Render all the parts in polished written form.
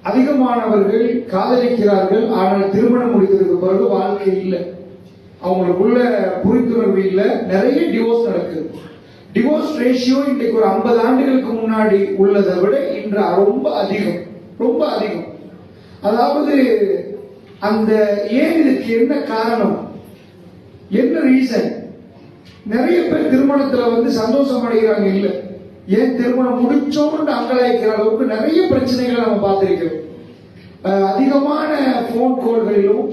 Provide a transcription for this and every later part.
அதிகமானவர்கள் காதலிக்கிறார்கள், ஆனால் திருமணம் முடித்ததுக்கு பிறகு வாழ்க்கை இல்லை, அவங்களுக்குள்ள புரிந்துணர்வு இல்லை, நிறைய டிவோர்ஸ் நடக்குது. டிவோர்ஸ் ரேஷியோ இன்றைக்கு ஒரு 50 ஆண்டுகளுக்கு முன்னாடி உள்ளதை விட இன்று ரொம்ப அதிகம், ரொம்ப அதிகம். அதாவது அந்த ஏன் இதுக்கு என்ன காரணம், என்ன ரீசன்? நிறைய பேர் திருமணத்துல சந்தோஷம் அடைகிறாங்க இல்ல, ஏன் திருமணம் முடிச்சோம்னு அங்கலாய்க்கிற அளவுக்கு நிறைய பிரச்சனைகளை நம்ம பார்த்திருக்கிறோம். அதிகமான போன் கால்களிலும்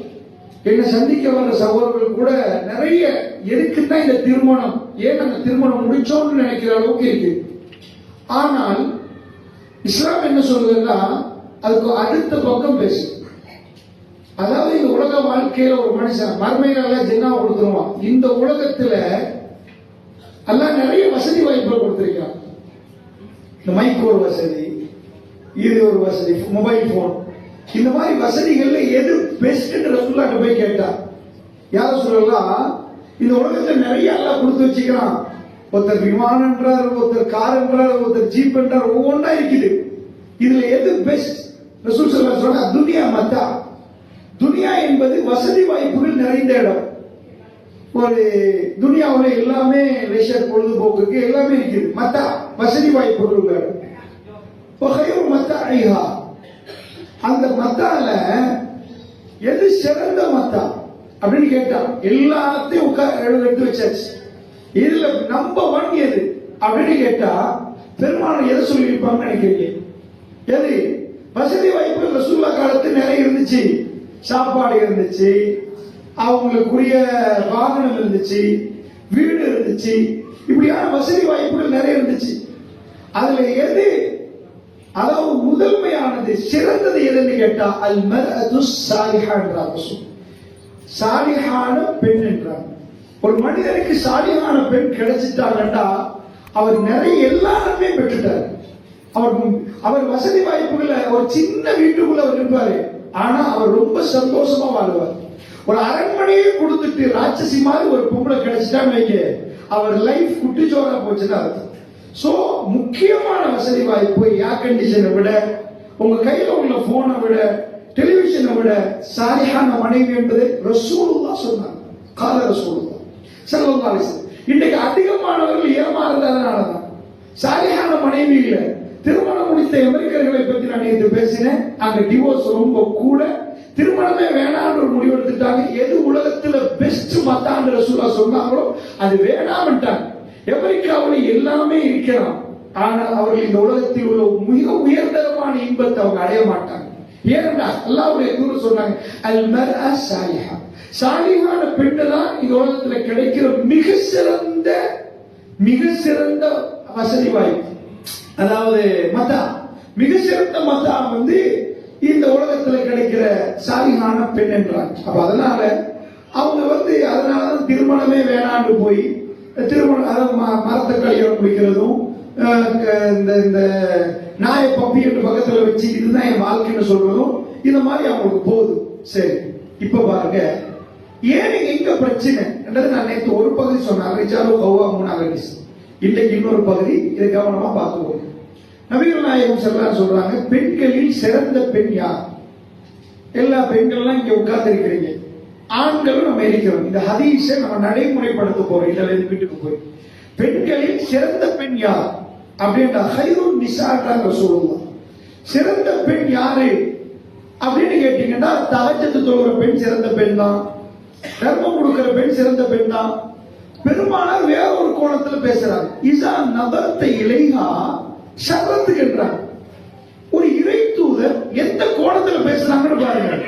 என்னை சந்திக்க வர சகோதரர்கள் கூட நிறைய எதுக்குதான் இந்த திருமணம், ஏன் அந்த திருமணம் முடிச்சோம்னு நினைக்கிற அளவுக்கு இருக்கு. ஆனால் இஸ்லாம் என்ன சொல்லுதுன்னா அதுக்கு அடுத்த பக்கம் பேசு. அதாவது இந்த உலக வாழ்க்கையில ஒரு மனுஷன் மர்மையில ஜென்னா கொடுத்துருவான். இந்த உலகத்துல எல்லாம் நிறைய வசதி வாய்ப்புகள் கொடுத்திருக்கான். இந்த மைக் ஒரு வசதி, இது ஒரு வசதி, மொபைல் போன், இந்த மாதிரி வசதிகள்ல எது பெஸ்ட் ரசூலுல்லாஹ் போய் கேட்டா யார சொல்லலாம், இந்த உலகத்துல நிறைய எல்லாம் கொடுத்து வச்சுக்கிறான். ஒருத்தர் விமானம் என்றார், ஒருத்தர் கார் என்றார், ஒருத்தர் ஜீப் என்றார், ஒவ்வொன்றா இருக்குது. இதுல எது பெஸ்ட்? ரசூல் ஸல்லல்லாஹு அலைஹி வஸல்லம் துனியா மத்தா, துனியா என்பது வசதி வாய்ப்புகள் நிறைந்த இடம். ஒரு துனியாவில் எல்லாமே லெஷர் பொழுதுபோக்குக்கு எல்லாமே இருக்குது. மத்தா வசதி வாய்ப்புகள் உள்ள இடம். மத்தா ஐஹா, அந்த மத்தால எது சிறந்த மத்தா அப்படின்னு கேட்டா எல்லாத்தையும் எடுத்து வச்சாச்சு. இதுல நம்பர் 1 எது அப்படின்னு கேட்டா பெரும்பாலும் எதை சொல்லியிருப்பாங்க நினைக்கிறீங்க? எது? வசதி வாய்ப்புகள் ரசூலுல்லாஹ் காலத்து நிறைய இருந்துச்சு. சாப்பாடு இருந்துச்சு, அவங்களுக்குரிய வாகனம் இருந்துச்சு, வீடு இருந்துச்சு, இப்படியான வசதி வாய்ப்புகள் நிறைய இருந்துச்சு. அதுல எது அதாவது முதன்மையானது சிறந்தது எதுன்னு கேட்டா அல் மர்அத்து ஸாலிஹா என்றார். சாலிஹான பெண் என்றார். ஒரு மனிதனுக்கு சாலிஹான பெண் கிடைச்சிட்டாங்கன்னா அவர் நிறைய எல்லாருமே பெற்றுட்டார். அவர் வசதி வாய்ப்புகளை ஒரு சின்ன வீட்டுக்குள்ள அவர் இருப்பாரு, ஆனா அவர் ரொம்ப சந்தோஷமா வாழ்வார். ஒரு அரண்மனையை கொடுத்துட்டு ராட்சசி மாதிரி ஒரு பொம்பளை கிடைச்சிட்டான்னு வைக்க, அவர் லைஃப் குட்டிச்சோரா போச்சுன்னு அர்த்தம். சோ முக்கியமான வசதி வாய்ப்பு ஏர் கண்டிஷனை விட, உங்க கையில உள்ள போனை விட, டெலிவிஷனை விட சாலிஹான மனைவி என்பது ரசூலுல்லாஹ் சொன்னாங்க. கால ரசூலுல்லாஹ் ஸல்லல்லாஹு அலைஹி வஸல்லம். இன்னைக்கு அதிகமானவர்கள் ஏமாறுறதுனாலதான் சாலிஹான மனைவி இல்ல. திருமணம் முடித்த அமெரிக்கர்களை பற்றி நான் நேற்று பேசினேன். அங்க டிவோர்ஸ் ரொம்ப கூட, திருமணமே வேணாம்னு ஒரு முடிவு எடுத்துட்டாங்க. எது உலகத்துல பெஸ்ட் மத்தான்னு ரசூலுல்லாஹ் சொன்னாங்களோ அது வேணாம்ட்டாங்க. அமெரிக்காவில் எல்லாமே இருக்கிறான், ஆனால் அவர்கள் இந்த உலகத்தில் உள்ள மிக உயர்தரமான இன்பத்தை அவங்க அடைய மாட்டாங்க. ஏனென்றா அல்லாஹ்வுடைய தூதர் சொன்னாங்க, அல் மர்அ ஸாலிஹா, சாலிஹான பெண்ணு தான் இந்த உலகத்துல கிடைக்கிற மிக சிறந்த வசதி வாய்ப்பு. அதாவது மத்தா, மிக சிறந்த மத்தா இந்த உலகத்துல கிடைக்கிற சாலிஹான பெண் என்றாங்க. அப்ப அதனால அவங்க அதனாலதான் திருமணமே வேணான்னு போய் திருமணம் மரத்தை கல்யாணம் முடிக்கிறதும், இந்த நாய பப்பி என்று பக்கத்துல வச்சு இதுதான் என் வாழ்க்கைன்னு சொல்றதும் இந்த மாதிரி அவங்களுக்கு போகுது. சரி, இப்ப பாருங்க ஏன் எங்க பிரச்சனை என்றது நான் நேற்று ஒரு பகுதி சொன்னேன். ரிஜாலு கவ்வாமூன அலன் நிஸா. இன்னைக்கு இன்னொரு பகுதி, இதை கவனமா பார்த்துக்கோங்க. நபிகள் நாயகம் சொல்றாங்க, பெண்களில் சிறந்த பெண் யார்? எல்லா பெண்கள்லாம் இங்க உட்கார்ந்து இருக்கிறீங்க, ஆண்களும் நம்ம இருக்கிறோம். இந்த ஹதீஸை நம்ம நடைமுறைப்படுத்த போறோம். இதுல வீட்டுக்கு போய் பெண்களில் சிறந்த பெண் யார் அப்படின்ற ஹைருன் நிஸான்றாங்க ரசூலுல்லாஹ். சிறந்த பெண் யாரு அப்படின்னு கேட்டீங்கன்னா தஹஜ்ஜத் தொழுகிற பெண் சிறந்த பெண் தான், தர்மம் கொடுக்கிற பெண் சிறந்த பெண் தான். பெருமானார் வேற ஒரு கோணத்துல பேசுறாங்க. இஸா நபர்த இலைஹா ஷர்ரத்துக்குன்றாங்க. ஒரு இறை தூதர் எந்த கோணத்துல பேசுறாங்கன்னு பாருங்க.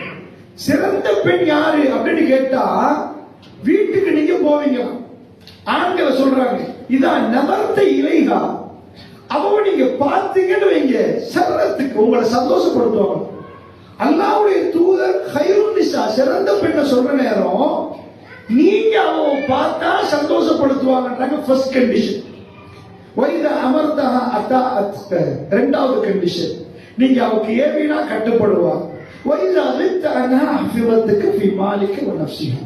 சிறந்த பெண் யாரு அப்படின்னு கேட்டா வீட்டுக்கு நீங்க போவீங்க, ஆண்களை சொல்றாங்க இதான் நபர்த இலைஹா, அவ நீங்க பார்த்தீங்கன்னு வைங்க ஷர்ரத்துக்கு உங்களை சந்தோஷப்படுத்துவாங்க. அல்லாஹ்வுடைய தூதர் ஹைருன் நிஸா சிறந்த பெண்ணை சொல்ற நேரம் நீங்க அவ பார்த்தா சந்தோஷப்படுத்துவாங்கன்றாங்க. First condition. வைத அமர்தஹா அதாஅத், இரண்டாவது கண்டிஷன், நீங்க அவக்கு ஏவினா கட்டுப்படுவாங்க. வைத அலித்த அன்ஹா ஹஃபிரத்துக்கு ஃபீ மாலிக வ நஃப்ஸிஹா,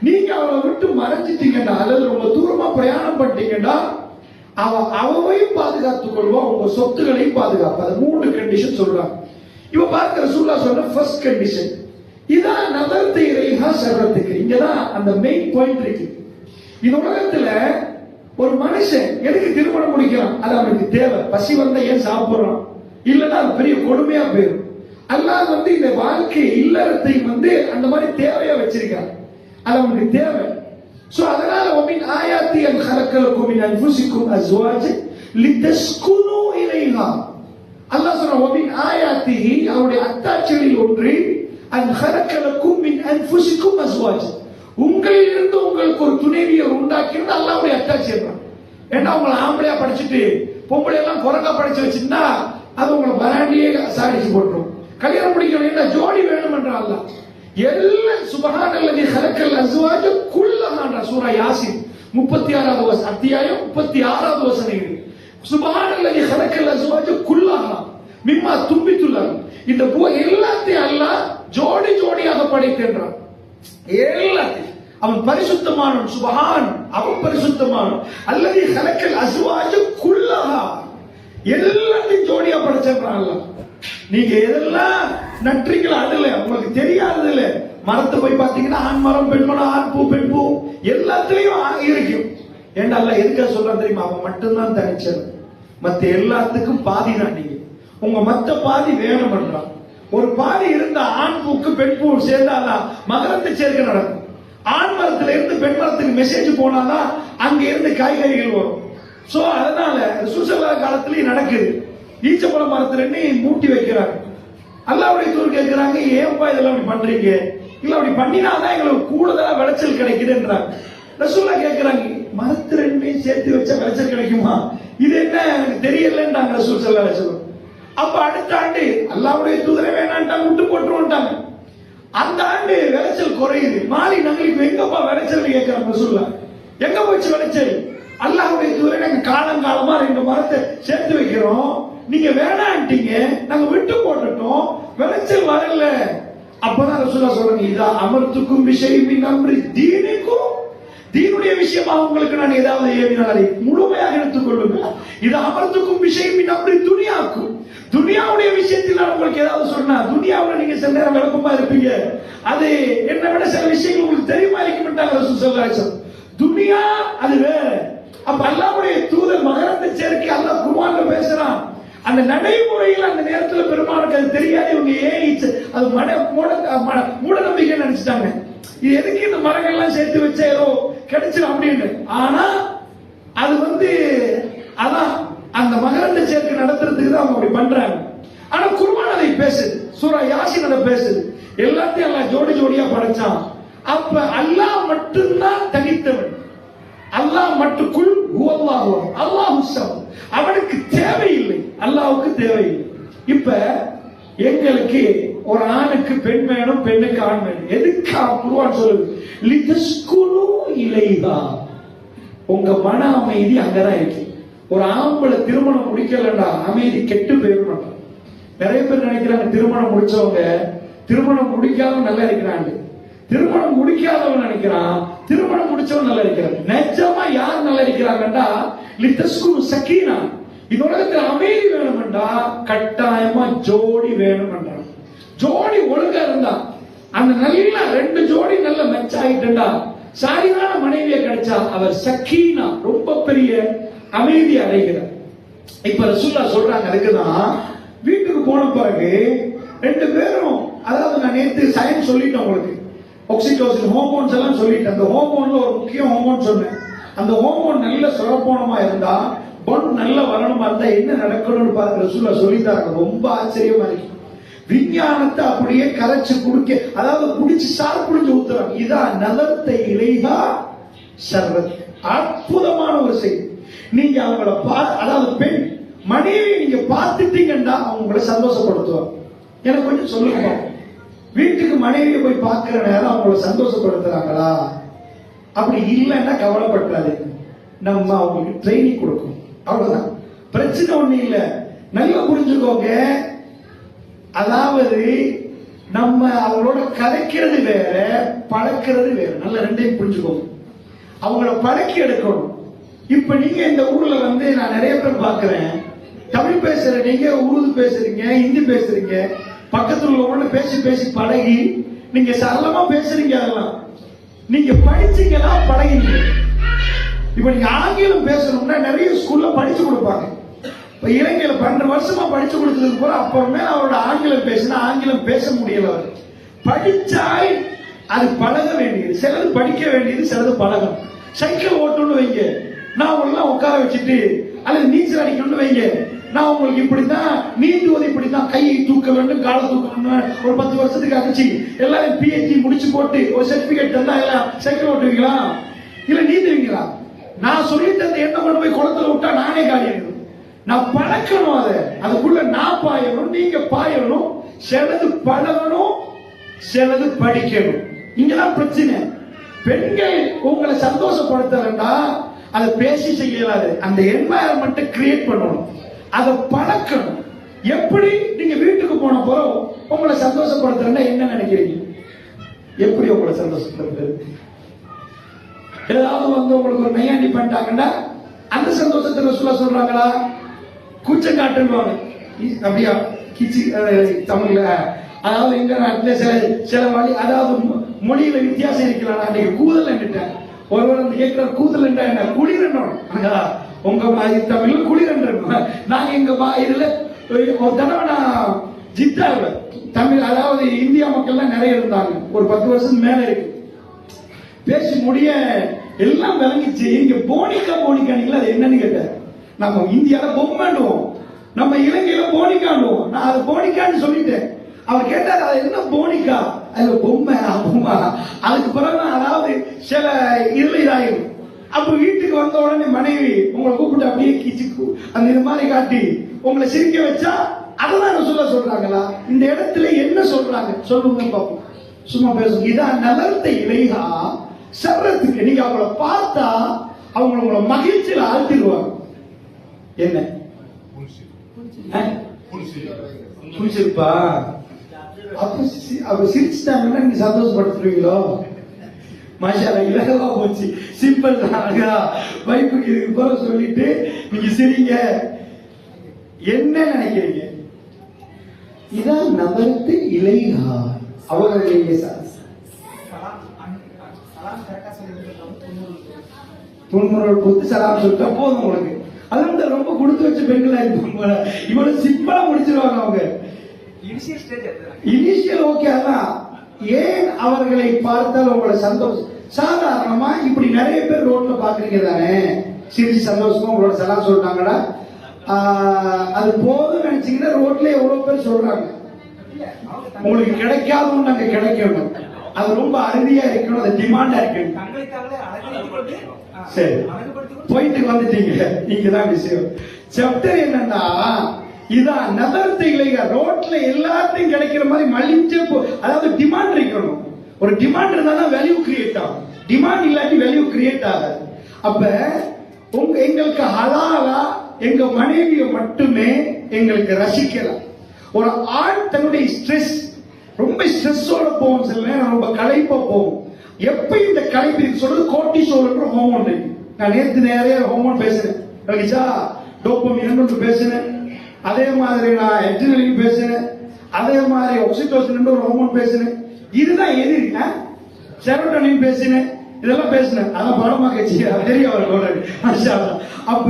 நீங்க அவளை விட்டு மறைஞ்சிட்டீங்கன்னா அல்லது ரொம்ப தூரமா பிரயாணம் பண்ணிட்டீங்கன்னா அவனையும் பாதுகாத்துக் கொள்வான், உங்க சொத்துக்களையும் பாதுகாப்பு. அது 3 கண்டிஷன் சொல்றாங்க. இப்ப பார்க்கிற ரசூலுல்லாஹ் சொல்ற ஃபர்ஸ்ட் கண்டிஷன் இதான் நதர்த்து இலைஹா ஷர்ரத்துக்கு. இங்கதான் அந்த மெயின் பாயிண்ட் இருக்கு. இந்த உலகத்துல ஒரு மனுஷன் எதுக்கு திருமணம் முடிக்கிறான்? அது அவனுக்கு தேவை. பசி வந்தா ஏன் சாப்பிடுறான்? இல்லன்னா அது பெரிய கொடுமையா போயிடும். அல்லாஹ் இந்த வாழ்க்கை இல்லறத்தை அந்த மாதிரி தேவையா வச்சிருக்கான். அது அவனுக்கு தேவை. சோ அதனால ومن آياتي أن خلق لكم من أنفسكم أزواجا لتسكنوا إليها. அல்லாஹ் சொல்றான் ومن آياته அவருடைய அத்தாட்சிகளில் ஒன்று أن خلق لكم من أنفسكم أزواجا, உங்களிலிருந்து உங்களுக்கு ஒரு துணைவியை உண்டாக்கினது அல்லாஹ்வுடைய அத்தாட்சி. ஏன்னா உங்களை ஆம்பளையா படிச்சுட்டு பொம்பளை எல்லாம் குரங்கா படிச்சு வச்சிருந்தா அது உங்களை பராண்டியே சாடிச்சு போட்டுரும். கல்யாணம் முடிக்கணும், ஜோடி வேணும் என்ற அல்லாஹ் எல்லாம் சுப்ஹானல்லதி ஹலக்கல் அஸ்வாஜ குல்லஹா சூரா யாசின் 36வது அத்தியாயம் 36வது வசனம். சுப்ஹானல்லதி ஹலக்கல் அஸ்வாஜ குல்லஹா மிம்மா தும்பித்துல்லாஹ். இந்த எல்லாத்தையும் அல்லாஹ் ஜோடி ஜோடியாக படைக்கின்றான். எல்லாத்தையும் அவன் பரிசுத்தமானவன். சுப்ஹான், அவன் பரிசுத்தமானவன். அல்லதி ஹலக்கல் அஸ்வாஜ குல்லஹா, எல்லாத்தையும் ஜோடியா படைச்சான் அல்லாஹ். நீங்க எதெல்லாம் நன்றீங்களோ அதுல உங்களுக்கு தெரியாது. இல்ல மரத்தை போய் பாத்தீங்கன்னா ஆண் மரம், பெண் மரம், ஆண் பூ, பெண் பூ எல்லாத்துலயும் இருக்கும். ஏண்டா அல்லாஹ் எதுக்காக சொல்றான் தெரியுமா? அவன் மட்டும்தான் தனிச்சது, மத்த எல்லாத்துக்கும் பாதி தான். நீங்க உங்க மத்த பாதி வேணும் பண்றான். ஒரு பாதி இருந்தா ஆண் பூக்கு பெண் பூ சேர்ந்தாதான் மகரத்தை சேர்க்க நடக்கும். ஆண் மரத்துல இருந்து பெண் மரத்துக்கு மெசேஜ் போனாதான் அங்க இருந்து காய்கறிகள் வரும். சோ அதனால சுசலா காலத்திலயும் நடக்குது. ஈச்சப்பழ மரத்துல மூட்டி வைக்கிறாங்க. அல்லாஹ்வுடைய தூதர் கேட்கிறாங்க, ஏன்பா இதெல்லாம் அப்படி பண்றீங்க? இல்ல அப்படி பண்ணினாதான் எங்களுக்கு கூடுதலா விளைச்சல் கிடைக்குதுன்றாங்க. ரசூலுல்லாஹ் கேட்கிறாங்க, மரத்துல சேர்த்து வச்சா விளைச்சல் கிடைக்குமா? இது என்ன எனக்கு தெரியலன்றாங்க ரசூல் ஸல்லல்லாஹு அலைஹி வஸல்லம். அப்ப அடுத்த ஆண்டு அல்லாஹ்வுடைய தூதரே வேணான்ட்டாங்க, விட்டு போட்டுருவான்ட்டாங்க. அந்த ஆண்டு விளைச்சல் குறையுது. மாறி நாங்களுக்கு எங்கப்பா விளைச்சல் கேட்கிறாங்க ரசூலுல்லாஹ். எங்க போச்சு விளைச்சல்? அல்லாஹ்வுடைய தூதரே நாங்க காலங்காலமா 2 மரத்தை சேர்த்து வைக்கிறோம், நீங்க வேணான்ட்டீங்க, நாங்க விட்டு போட்டுட்டோம், விளைச்சல் வரல. அப்பதான் ரசூலுல்லாஹ் சொல்றாங்க, இதா அமர்த்துக்கும் விஷயம் அம்ரி தீனுக்கும், தீனுடைய விஷயமா உங்களுக்கு நான் ஏதாவது ஏவினால் அதை முழுமையாக எடுத்துக் கொள்ளுங்கள். இது அமர்த்துக்கும் விஷயம் அம்ரி துனியாக்கும், துனியாவுடைய விஷயத்தில் நான் உங்களுக்கு ஏதாவது சொன்னா துனியாவுல நீங்க சில நேரம் விளக்கமா இருப்பீங்க, அது என்ன விட சில விஷயங்கள் உங்களுக்கு தெரியுமா இருக்க மாட்டாங்க ரசூல் ஸல்லல்லாஹு அலைஹி வஸல்லம். துனியா அது வேற. அப்ப அல்லாஹ்வுடைய தூதர் மகரத்தை சேர்க்கை அல்லாஹ் குர்ஆன்ல பேசுறான். அந்த நடைமுறையில் அந்த நேரத்தில் பெருமானுக்கு அது தெரியாது. இவங்க அது மூட நம்பிக்கை நினைச்சிட்டாங்க. இது எதுக்கு இந்த மரங்கள்லாம் சேர்த்து வச்சா ஏதோ கிடைச்சிடும் அப்படின்னு. ஆனா அது அதான் அந்த மகரந்த சேர்க்கை நடத்துறதுக்கு தான் அவங்க அப்படி பண்றாங்க. ஆனா குர்ஆன் அதை பேசுது, சூரா யாசின் அதை பேசுது. எல்லாத்தையும் அல்லாஹ் ஜோடி ஜோடியா படைச்சான். அப்ப அல்லாஹ் மட்டும்தான் தனித்தவன். அல்லாஹ் மட்டுக்குள் ஹுவல்லாஹு அல்லாஹு ஸமத், அவனுக்கு தேவையில்லை, அல்லாஹ்வுக்கு தேவையில்லை. இப்ப எங்களுக்கு ஒரு ஆணுக்கு பெண் வேணும், பெண்ணுக்கு ஆண் வேணும். எதுக்கு குர்ஆன் சொல்லுது? லிதஸ்குனு இலைஹா, உங்க மன அமைதி அங்கதான் இருக்கு. ஒரு ஆம்பளை திருமணம் முடிக்கலடா அமைதி கெட்டு போயிடும். நிறைய பேர் நினைக்கிறாங்க திருமணம் முடிச்சவங்க திருமணம் முடிக்காதவங்க நல்லா இருக்கிறாங்க, திருமணம் முடிக்காதவன் நினைக்கிறான் திருமணம் முடிச்சவன் நல்லா இருக்கிறான். நிஜமா யார் நல்லா இருக்கிறாங்கடா? லிதஸ்குனு சக்கீனா, இந்த உலகத்தில் அமைதி வேணும்டா கட்டாயமா ஜோடி வேணும்டா. ஜோடி ஒழுங்கா இருந்தா அந்த நல்ல 2 ஜோடி நல்ல மெச் ஆயிட்டுடா, சரியான மனைவியை கிடைச்சா அவர் சக்கீனா ரொம்ப பெரிய அமைதி அடைகிறார். இப்ப ரசூலுல்லாஹ் சொல்றாங்க, அதுக்குதான் வீட்டுக்கு போன பிறகு 2 பேரும், அதாவது நான் நேற்று சயின்ஸ் சொல்லிட்டேன் உங்களுக்கு, ஆக்சிடோசின் ஹார்மோன்ஸ் எல்லாம் சொல்லிட்டேன். அந்த ஹார்மோன்ல ஒரு முக்கிய ஹார்மோன் சொன்னேன். அந்த ஹார்மோன் நல்ல சுரப்போனமா இருந்தா, பொன் நல்ல வரணுமா இருந்தா என்ன நடக்கணும்னு பார்த்து ரசூலுல்லாஹ் சொல்லித்தாங்க. ரொம்ப ஆச்சரியமா இருக்கு. விஞ்ஞானத்தை அப்படியே கரைச்சு குடிக்க, அதாவது குடிச்சு சார் புடிஞ்சு ஊத்துறாங்க. இதான் நலத்தை இலைஹா ஷர்ரத், அற்புதமான ஒரு செய்தி. நீங்க அவங்கள அதாவது பெண் மனைவி நீங்க பார்த்துட்டீங்கன்னா அவங்கள சந்தோஷப்படுத்துவாங்க. எனக்கு கொஞ்சம் சொல்லுங்க, வீட்டுக்கு மனைவியை போய் பார்க்கிற நேரம் அவங்கள சந்தோஷப்படுத்துறாங்களா? அப்படி இல்லைன்னா கவலைப்பட்டாதீங்க, நம்ம அவங்களுக்கு ட்ரைனிங் கொடுக்கணும், அவ்வளவுதான். பிரச்சனை ஒண்ணு இல்லை, நல்லா புரிஞ்சுக்கோங்க. அதாவது நம்ம அவங்களோட கதைக்கிறது வேற, பழக்கிறது வேற. நல்ல 2ஐயும் புரிஞ்சுக்கோங்க. அவங்கள பழக்கி எடுக்கணும். இப்ப நீங்க இந்த ஊர்ல வந்து நான் நிறைய பேர் பாக்குறேன், தமிழ் பேசுற நீங்க உருது பேசுறீங்க, ஹிந்தி பேசுறீங்க, பக்கத்துல உள்ளவங்க பேசி பேசி பழகி நீங்க சரளமா பேசுறீங்க. அதெல்லாம் நீங்க படிச்சீங்களா பழகினீங்க? இப்ப நீங்க ஆங்கிலம் பேசணும்னா நிறைய ஸ்கூல்ல படிச்சு கொடுப்பாங்க. இப்ப இலங்கையில 12 வருஷமா படிச்சு கொடுத்ததுக்கு போற அப்புறமே அவரோட ஆங்கிலம் பேசினா ஆங்கிலம் பேச முடியல. அவர் படிச்சாய் அது பழக வேண்டியது, சிலது படிக்க வேண்டியது, சிலது பழகும். சைக்கிள் ஓட்டணும்னு வைங்க, நான் உங்களெல்லாம் உட்கார வச்சுட்டு அல்லது நீச்சல் அடிக்கணும்னு வைங்க, நான் உங்களுக்கு இப்படித்தான் நீந்துவது, இப்படித்தான் கையை தூக்க வேண்டும், காலை தூக்கணும், ஒரு 10 வருஷத்துக்கு அடிச்சு எல்லாரும் PhD முடிச்சு போட்டு ஒரு சர்டிபிகேட் தந்தா எல்லாம் சைக்கிள் ஓட்டுவீங்களா? இல்ல நீந்துவீங்களா? நான் சொல்லிட்டு அந்த எண்ணெய் கொண்டு போய் குளத்துல விட்டா நானே காலி ஆயிடும். நான் பழக்கணும், அதுக்குள்ள நான் பாயணும், நீங்க பாயணும், சிலது பழகணும், சிலது படிக்கணும். இங்கதான் பிரச்சனை. பெண்கள் உங்களை சந்தோஷப்படுத்தலன்னா அதை பேசி செய்யலாது. அந்த என்வாயர்மெண்ட் கிரியேட் பண்ணணும், அதை பழக்கணும். எப்படி நீங்க வீட்டுக்கு போன போறோம் உங்களை சந்தோஷப்படுத்துறேன்னா என்ன நினைக்கிறீங்க? எப்படி உங்களை சந்தோஷப்படுத்துறது? ஏதாவது வந்து உங்களுக்கு ஒரு நையாண்டி பண்ணிட்டாங்கன்னா அந்த சந்தோஷத்துல சொல்றாங்களா? கூச்ச காட்டுவாங்க. அப்படியா கிச்சி தமிழ்ல, அதாவது எங்க நாட்டுல சில வழி, அதாவது மொழியில வித்தியாசம் இருக்கலாம். அன்னைக்கு கூதல் என்னட்டேன் ஒருவர் வந்து கேட்கிற கூதல் என்ன? குளிரணும். உங்க தமிழ்ல குளிரணும். நாங்க எங்க இதுல ஒரு தடவை நான் ஜித்தாவில் தமிழ், அதாவது இந்தியா மக்கள்லாம் நிறைய இருந்தாங்க, ஒரு 10 வருஷம் மேல இருக்கு. பேசி முடிய எல்லாம் விளங்கிச்சு. இங்க போனிக்கா அது என்னன்னு கேட்டார். நம்ம இந்தியால பொம்மைண்டுவோம், நம்ம இலங்கையில போனிக்காண்டுவோம். நான் அது போனிக்கான்னு சொல்லிட்டேன். அவர் கேட்டார் அது என்ன போனிக்கா? அது பொம்மை. பொம்மை அதுக்கு பிறகு அதாவது சில இதுல இதாயிரும். அப்ப வீட்டுக்கு வந்த உடனே மனைவி உங்களை கூப்பிட்டு அப்படியே கிச்சிக்கு அந்த இது மாதிரி காட்டி உங்களை சிரிக்க வச்சா அதான் சொல்றாங்களா? இந்த இடத்துல என்ன சொல்றாங்க சொல்லுங்க பாப்போம். சும்மா பேசுங்க. இதான் நலர்த்த இலையா சர்றத்துக்கு. நீங்க அவங்கள பார்த்தா அவங்க உங்களை மகிழ்ச்சியில ஆழ்த்திடுவாங்க. என்ன புரிச்சிருப்பா? அப்ப சிரிச்சுட்டாங்கன்னா நீங்க சந்தோஷப்படுத்துவீங்களோ? மாஷாஅல்லாஹ், இலகுவா போச்சு, சிம்பிள் தான். வைப்புக்கு இதுக்கு போற சொல்லிட்டு நீங்க சிரிங்க. என்ன நினைக்கிறீங்க? இதான் நபர்த்து இலையா அவர்கள் துன்முறை கொடுத்து சலாம் சொல்லிட்டா போதும் உங்களுக்கு. அது வந்து ரொம்ப கொடுத்து வச்ச பெண்களா இருப்பாங்க. இவ்வளவு சிம்பிளா முடிச்சிருவாங்க அவங்க. Initial okay. அதான் ஏன் அவர்களை பார்த்தால் உங்களை சந்தோஷம். சாதாரணமா இப்படி நிறைய பேர் ரோட்ல பாக்குறீங்க தானே, சிரிச்சு சந்தோஷமா உங்களோட சலாம் சொல்லிட்டாங்கடா, அது போதும் நினைச்சீங்கன்னா ரோட்ல எவ்வளவு பேர் சொல்றாங்க. உங்களுக்கு கிடைக்காதுன்னு நாங்க கிடைக்கணும், அது ரொம்ப அருமையா இருக்கணும், அது டிமாண்டா இருக்கணும். சரி, போயிட்டு வந்துட்டீங்க. நீங்கதான் விஷயம். சாப்டர் என்னன்னா இதான் நகர்த்த இலையா. ரோட்ல எல்லாத்தையும் கிடைக்கிற மாதிரி மலிஞ்ச, அதாவது டிமாண்ட் இருக்கணும். ஒரு டிமாண்ட் இருந்தா வேல்யூ கிரியேட் ஆகும். டிமாண்ட் இல்லாட்டி வேல்யூ கிரியேட் ஆகாது. அப்ப எங்களுக்கு ஹலாலா எங்க மனைவியை மட்டுமே எங்களுக்கு ரசிக்கலாம். ஒரு ஆண் தன்னுடைய ஸ்ட்ரெஸ், ரொம்ப ஸ்ட்ரெஸ்ஸோட போகும், சில நேரம் ரொம்ப களைப்பா போகும். எப்ப இந்த களைப்பு சொல்றது கோர்ட்டிசோல்ன்ற ஹார்மோன் இருக்கு. நான் நேற்று நிறைய ஹார்மோன் பேசுறேன், டோபமைன் பேசுறேன், அதே மாதிரி நான் எட்ரினலின் பேசுறேன், அதே மாதிரி ஆக்சிடோசின் ஒரு ஹார்மோன் பேசுறேன். இதுதான் எதிரினா செரோட்டோனின் பேசினேன், இதெல்லாம் பேசினேன். அதான் படமா கட்சி தெரியும் அவருக்கு. அப்ப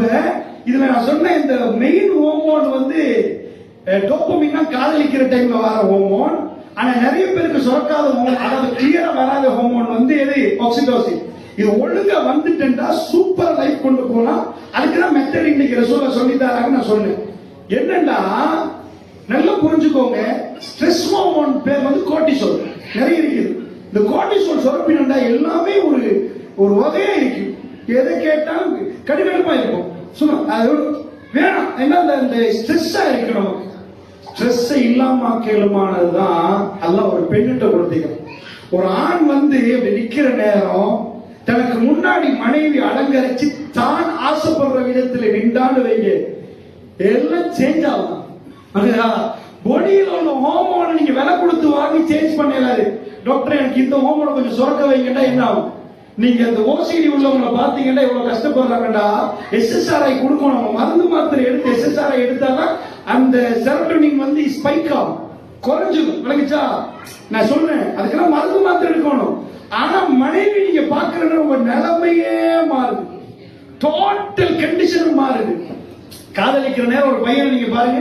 இதுல நான் சொன்ன இந்த மெயின் ஹார்மோன் வந்து டோபமைன் காதலிக்கிற டைம்ல வர ஹார்மோன். ஆனா நிறைய பேருக்கு சுரக்காத ஹார்மோன், அதாவது கிளியரா வராத ஹார்மோன் வந்து எது? ஆக்சிடோசின். இது ஒழுங்கா வந்துட்டா சூப்பர் லைஃப் கொண்டு போனா அதுக்குதான் மெத்தட் இன்னைக்கு ரசூலா சொல்லித்தாராங்க. நான் சொன்னேன் என்னன்னா நல்லா புரிஞ்சுக்கோங்க. ஸ்ட்ரெஸ் ஹார்மோன் பேர் வந்து கோர்ட்டிசோல். நிறைய இருக்குது. இந்த கோர்ட்டிசோல் சுரப்பினா எல்லாமே ஒரு வகையா இருக்கு. எதை கேட்டாலும் கடுகடுப்பா இருக்கும். சும்மா அது வேணாம். ஏன்னா இந்த ஸ்ட்ரெஸ்ஸா இருக்கு. நமக்கு ஸ்ட்ரெஸ் இல்லாம கேளுமானதுதான் அல்லாஹ் ஒரு பெண்ணிட்ட கொடுத்தீங்க. ஒரு ஆண் வந்து அப்படி நிக்கிற நேரம் தனக்கு முன்னாடி மனைவி அலங்கரிச்சு தான் ஆசைப்படுற விதத்தில் நின்றாண்டு வைங்க, எல்லாம் சேஞ்ச் ஆகும். பாடியில் உள்ள ஹார்மோனை நீங்க விலை கொடுத்து வாங்கி சேஞ்ச் பண்ணலாது. டாக்டர் எனக்கு இந்த ஹார்மோனை கொஞ்சம் சுரக்க வைங்கன்னா என்ன ஆகும்? நீங்க அந்த ஓசிடி உள்ளவங்களை பாத்தீங்கன்னா இவ்வளவு கஷ்டப்படுறாங்கடா. SSRI கொடுக்கணும், நம்ம மருந்து மாத்திரை எடுத்து SSRI எடுத்தாதான் அந்த செரோட்டோனின் வந்து ஸ்பைக் ஆகும், குறைஞ்சிடும். விளங்குச்சா? நான் சொல்றேன், அதுக்கெல்லாம் மருந்து மாத்திரை எடுக்கணும். ஆனா மனைவி நீங்க பாக்குறது உங்க நிலைமையே மாறுது, டோட்டல் கண்டிஷனும் மாறுது. காதலிக்கிற நேரம் ஒரு பையன் நீங்க பாருங்க,